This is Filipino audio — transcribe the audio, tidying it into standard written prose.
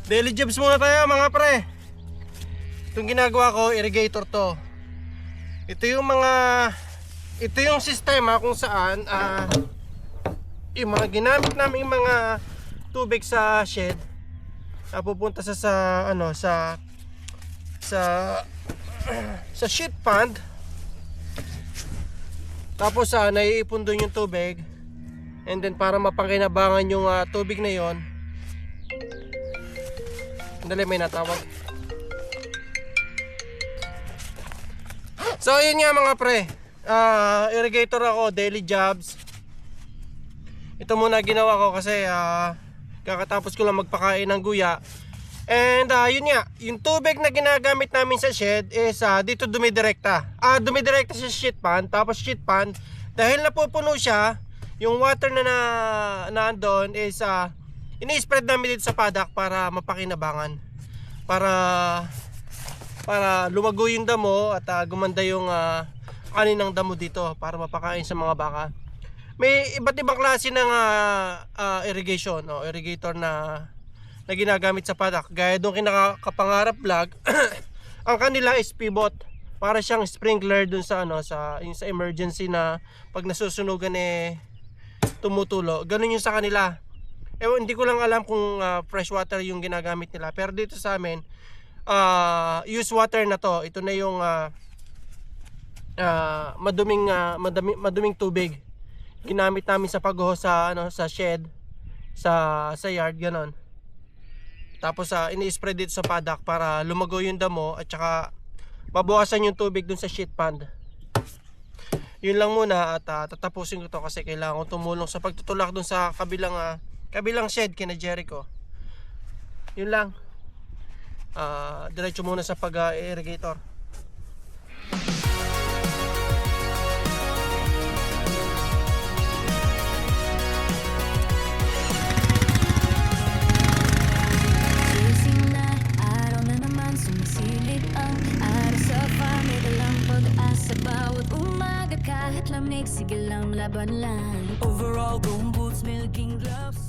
Daily jobs muna tayo mga pre. Itong ginagawa ko, irrigator to. Ito yung sistema kung saan yung mga ginamit namin mga tubig sa shed pupunta sa sheet pond. Tapos naiipon doon yung tubig. And then para mapangkinabangan yung tubig na yon. Dali, may natawag. So yun nga mga pre, irrigator ako, daily jobs. Ito muna ginawa ko kasi kakatapos ko lang magpakain ng guya. And yun nga, yung tubig na ginagamit namin sa shed is dito dumidirekta. Dumidirekta sa sheet pan. Tapos sheet pan, dahil napupuno siya, yung water na nandoon is ini-spread namin dito sa paddock para mapakinabangan. Para lumago yung damo at gumanda yung kaninang damo dito para mapakain sa mga baka. May iba't ibang klase ng irrigation o irrigator na ginagamit sa paddock. Gaya doon kinakapangarap vlog, ang kanila is pivot. Para siyang sprinkler dun sa sa emergency na pag nasusunugan tumutulo. Ganun yung sa kanila. Hindi ko lang alam kung fresh water yung ginagamit nila. Pero dito sa amin, use water na to. Ito na yung maduming tubig. Ginamit namin sa pagguho sa shed, sa yard, ganon. Tapos ini-spray dito sa paddock para lumago yung damo at saka babawasan yung tubig dun sa sheet pond. Yun lang muna at tatapusin ko to kasi kailangan ko tumulong sa pagtutulak dun sa kabilang shed kina Jericho. Yun lang. Diretso muna sa pag-irrigator. Kahit lamig, sige lang, laban lang. Overall, boom boots, milking gloves.